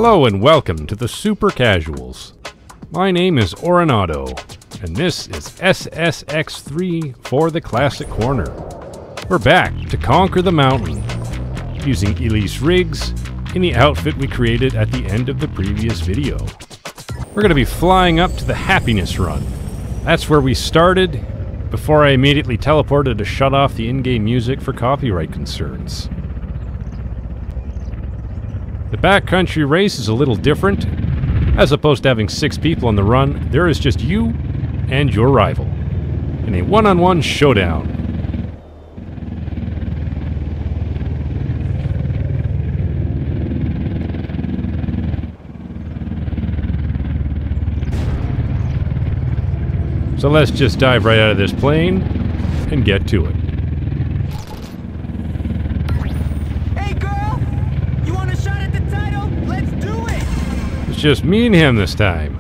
Hello and welcome to the Super Casuals. My name is Auronado, and this is SSX3 for the Classic Corner. We're back to conquer the mountain, using Elise Riggs in the outfit we created at the end of the previous video. We're going to be flying up to the Happiness Run. That's where we started, before I immediately teleported to shut off the in-game music for copyright concerns. The backcountry race is a little different. As opposed to having 6 people on the run, there is just you and your rival in a one-on-one showdown. So let's just dive right out of this plane and get to it. Just me and him this time.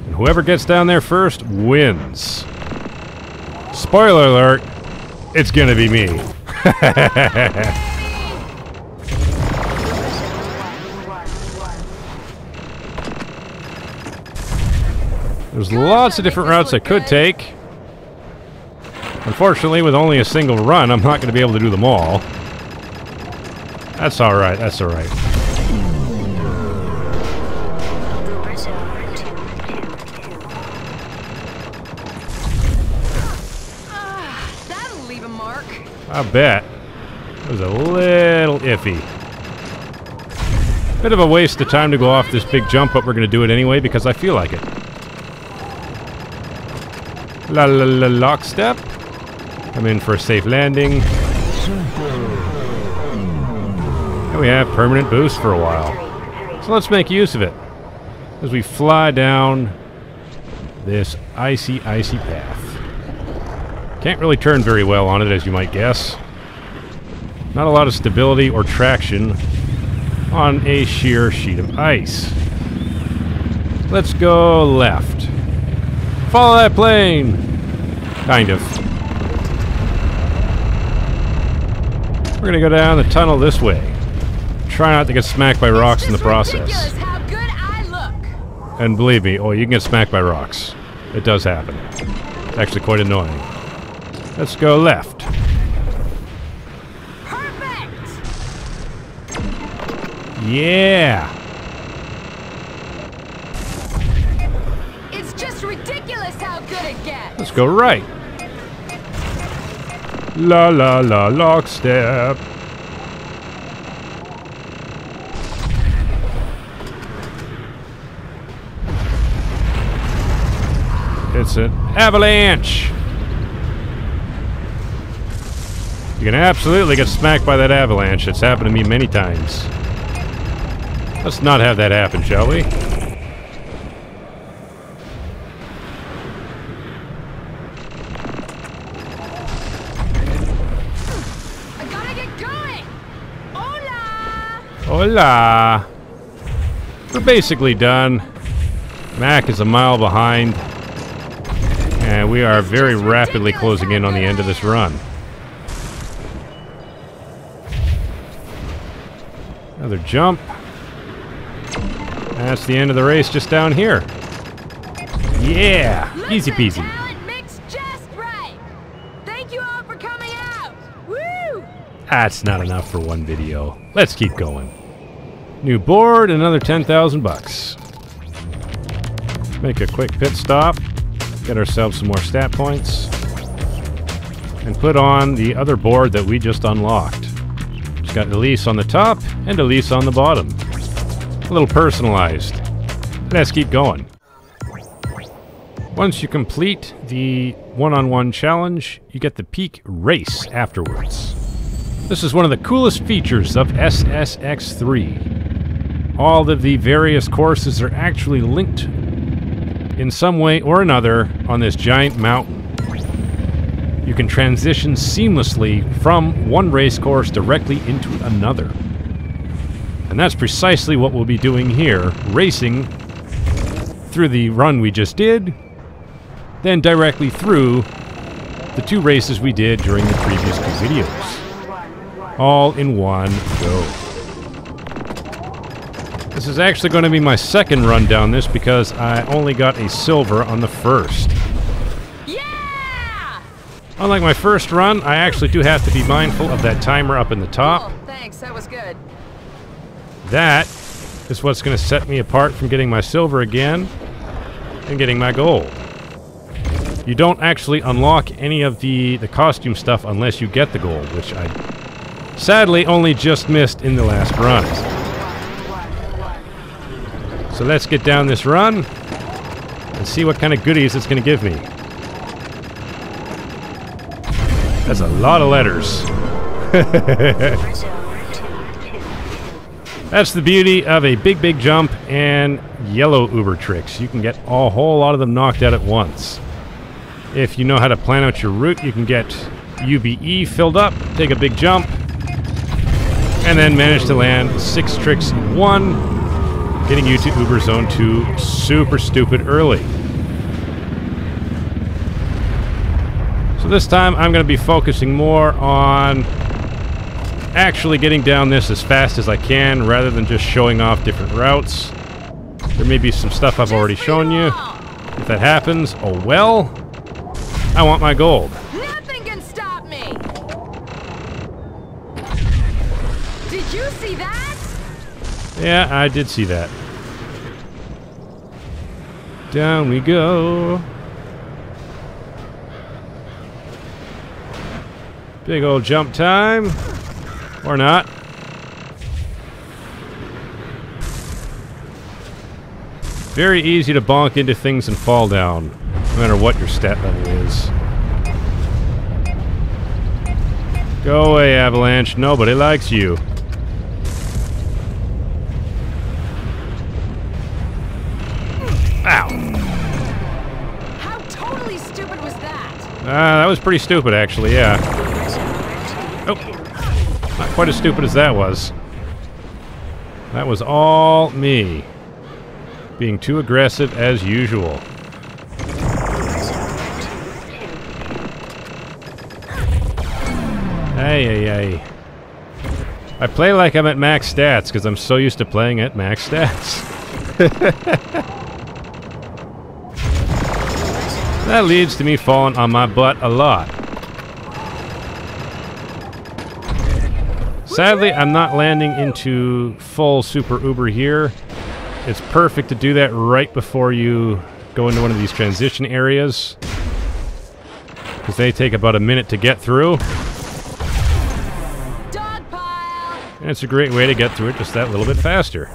And whoever gets down there first wins. Spoiler alert, it's gonna be me. There's lots of different routes I could take. Unfortunately, with only a single run, I'm not gonna be able to do them all. That's alright, that's alright. I bet. It was a little iffy. Bit of a waste of time to go off this big jump, but we're going to do it anyway because I feel like it. La la la lockstep. I'm in for a safe landing. And we have permanent boost for a while. So let's make use of it as we fly down this icy path. Can't really turn very well on it, as you might guess. Not a lot of stability or traction on a sheer sheet of ice. Let's go left. Follow that plane! Kind of. We're gonna go down the tunnel this way. Try not to get smacked by rocks in the process. How good I look. And believe me, oh, you can get smacked by rocks. It does happen. It's actually quite annoying. Let's go left. Perfect. Yeah. It's just ridiculous how good it gets. Let's go right. La la la lockstep. It's an avalanche. You can absolutely get smacked by that avalanche. It's happened to me many times. Let's not have that happen, shall we? I gotta get going. Hola. Hola! We're basically done. Mac is a mile behind. And we are very rapidly closing in on the end of this run. Another jump. That's the end of the race just down here. Yeah! Easy peasy. Mixed just right. Thank you all for coming out. Woo! That's not enough for one video. Let's keep going. New board, another 10,000 bucks. Make a quick pit stop. Get ourselves some more stat points. And put on the other board that we just unlocked. It's got Elise on the top and Elise on the bottom. A little personalized. Let's keep going. Once you complete the one-on-one challenge, you get the peak race afterwards. This is one of the coolest features of SSX3. All of the various courses are actually linked in some way or another on this giant mountain. You can transition seamlessly from one race course directly into another. And that's precisely what we'll be doing here, racing through the run we just did, then directly through the 2 races we did during the previous 2 videos. All in one go. This is actually going to be my second run down this because I only got a silver on the first. Yeah! Unlike my first run, I actually do have to be mindful of that timer up in the top. Cool. Thanks, that was good. That is what's going to set me apart from getting my silver again and getting my gold. You don't actually unlock any of the costume stuff unless you get the gold, which I sadly only just missed in the last run. So let's get down this run and see what kind of goodies it's going to give me. That's a lot of letters. That's the beauty of a big jump and yellow Uber tricks. You can get a whole lot of them knocked out at once. If you know how to plan out your route, you can get UBE filled up, take a big jump, and then manage to land 6 tricks in one, getting you to Uber Zone 2 super stupid early. So this time I'm going to be focusing more on actually getting down this as fast as I can rather than just showing off different routes. There may be some stuff I've already shown you. If that happens, oh well. I want my gold. Nothing can stop me! Did you see that? Yeah, I did see that. Down we go. Big old jump time. Or not. Very easy to bonk into things and fall down, no matter what your stat level is. Go away, Avalanche. Nobody likes you. Ow. How totally stupid was that? That was pretty stupid, actually, yeah. Oh. Not quite as stupid as that was. That was all me. Being too aggressive as usual. Hey. I play like I'm at max stats because I'm so used to playing at max stats. That leads to me falling on my butt a lot. Sadly, I'm not landing into full super Uber here. It's perfect to do that right before you go into one of these transition areas, because they take about a minute to get through. Dog pile. And it's a great way to get through it just that little bit faster.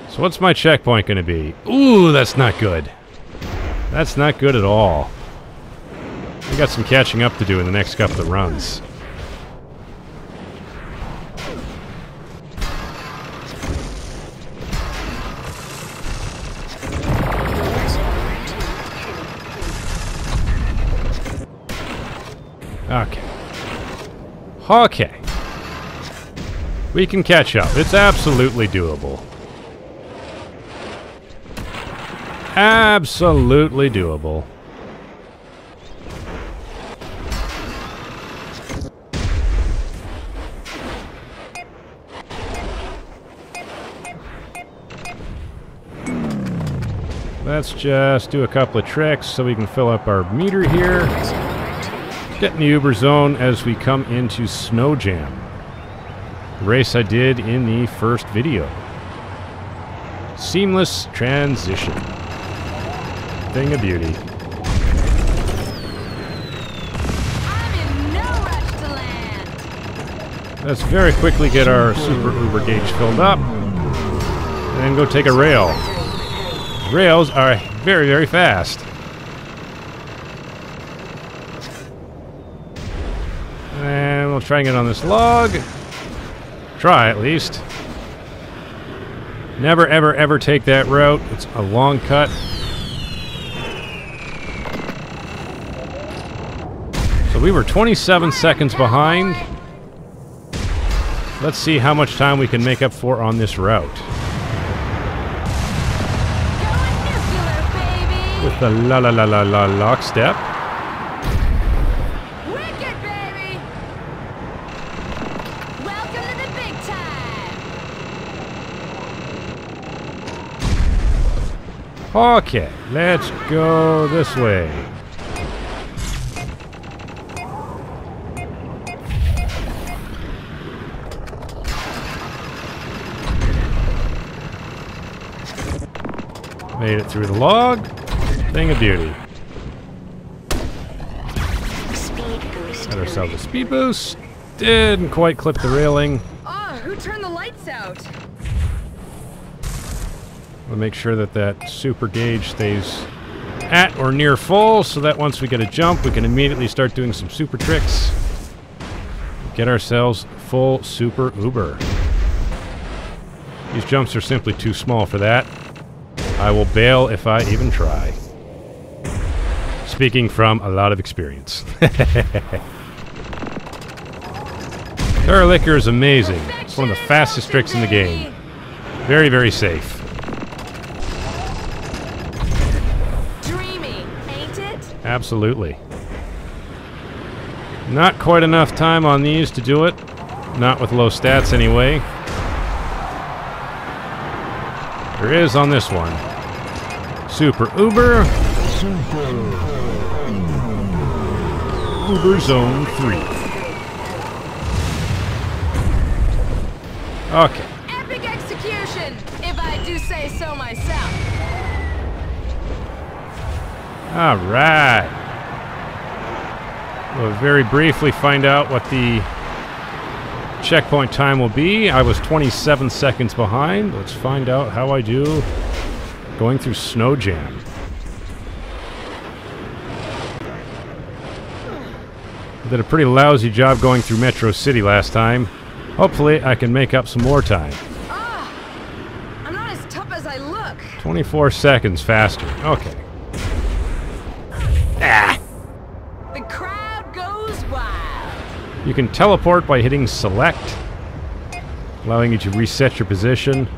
So what's my checkpoint going to be? Ooh, that's not good. That's not good at all. We got some catching up to do in the next couple of runs. Okay. We can catch up. It's absolutely doable. Absolutely doable. Let's just do a couple of tricks so we can fill up our meter here. Get in the Uber zone as we come into Snow Jam. The race I did in the first video. Seamless transition. Thing of beauty. I'm in no rush to land. Let's very quickly get our super Uber gauge filled up. And then go take a rail. Rails are very, very fast. And we'll try and get on this log. Try, at least. Never, ever, ever take that route. It's a long cut. So we were 27 seconds behind. Let's see how much time we can make up for on this route. With the la la la la la lockstep. Wicked, baby! Welcome to the big time! Okay, let's go this way. Made it through the log. Thing of beauty. Got ourselves a speed boost. Didn't quite clip the railing. Oh, who turned the lights out? We'll make sure that that super gauge stays at or near full, so that once we get a jump, we can immediately start doing some super tricks. Get ourselves full super Uber. These jumps are simply too small for that. I will bail if I even try. Speaking from a lot of experience. Car liquor is amazing. It's one of the fastest tricks in the game. Very, very safe. Dreamy, ain't it? Absolutely. Not quite enough time on these to do it. Not with low stats anyway. There is on this one. Super Uber. Uber Zone 3. Okay. Epic execution, if I do say so myself. All right. We'll very briefly find out what the checkpoint time will be. I was 27 seconds behind. Let's find out how I do going through Snow Jam. Did a pretty lousy job going through Metro City last time. Hopefully I can make up some more time. Ah, I'm not as tough as I look. 24 seconds faster. Okay. Ah. The crowd goes wild. You can teleport by hitting select, allowing you to reset your position.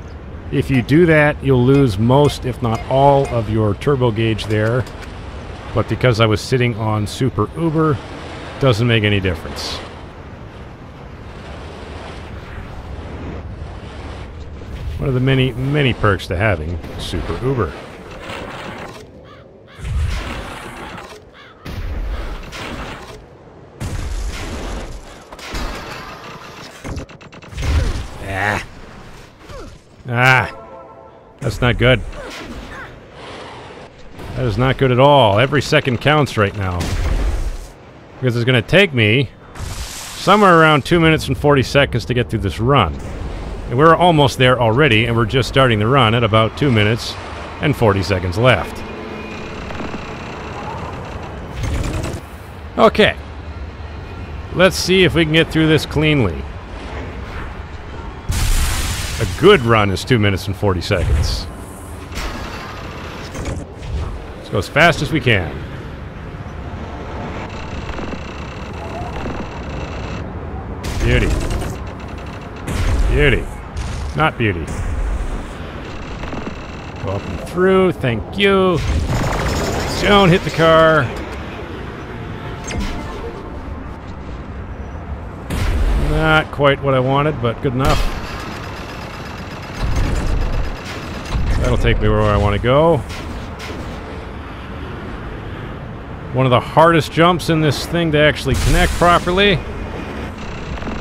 If you do that, you'll lose most, if not all, of your turbo gauge there. But because I was sitting on Super Uber, doesn't make any difference. One of the many, many perks to having Super Uber. That's not good. That is not good at all. Every second counts right now. Because it's going to take me somewhere around 2 minutes and 40 seconds to get through this run. And we're almost there already, and we're just starting the run at about 2 minutes and 40 seconds left. Okay. Let's see if we can get through this cleanly. A good run is 2 minutes and 40 seconds. Let's go as fast as we can. Beauty. Beauty. Not beauty. Go up and through. Thank you. Don't hit the car. Not quite what I wanted, but good enough. That'll take me where I want to go. One of the hardest jumps in this thing to actually connect properly.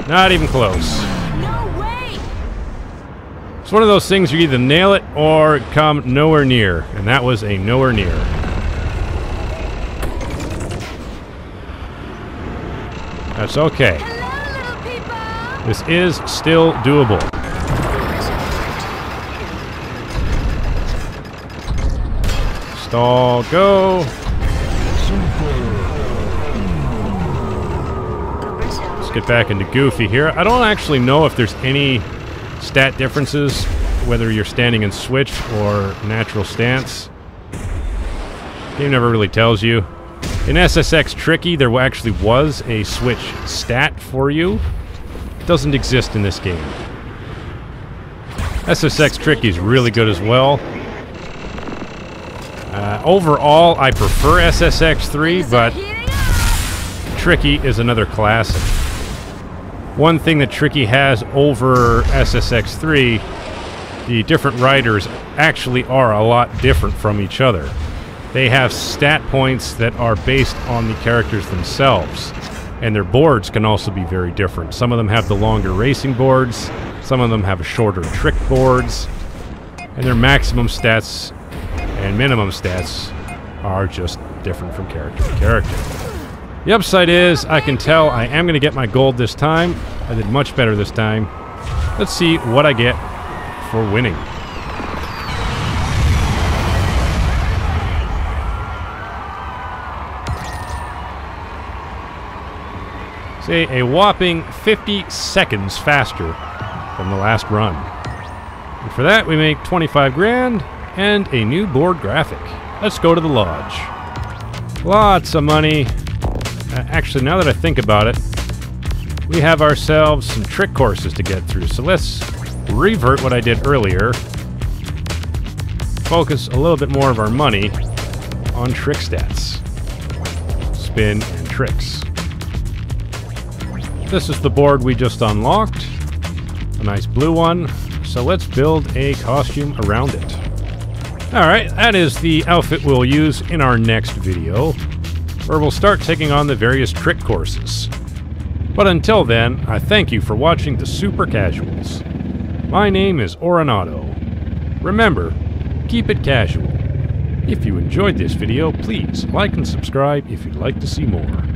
Not even close. No way! It's one of those things you either nail it or come nowhere near, and that was a nowhere near. That's okay. Hello, little people! This is still doable. Stall, go. Let's get back into Goofy here. I don't actually know if there's any stat differences, whether you're standing in switch or natural stance. Game never really tells you. In SSX Tricky, there actually was a switch stat for you. It doesn't exist in this game. SSX Tricky is really good as well. Overall, I prefer SSX 3, but Tricky is another classic. One thing that Tricky has over SSX 3 the different riders actually are a lot different from each other. They have stat points that are based on the characters themselves, and their boards can also be very different. Some of them have the longer racing boards, some of them have shorter trick boards, and their maximum stats and minimum stats are just different from character to character. The upside is I can tell I am going to get my gold this time. I did much better this time. Let's see what I get for winning. Say a whopping 50 seconds faster than the last run. And for that we make 25 grand and a new board graphic. Let's go to the lodge. Lots of money. Actually, now that I think about it, we have ourselves some trick courses to get through. So let's revert what I did earlier. Focus a little bit more of our money on trick stats. Spin and tricks. This is the board we just unlocked. A nice blue one. So let's build a costume around it. Alright, that is the outfit we'll use in our next video, where we'll start taking on the various trick courses. But until then, I thank you for watching the Super Casuals. My name is Auronado. Remember, keep it casual. If you enjoyed this video, please like and subscribe if you'd like to see more.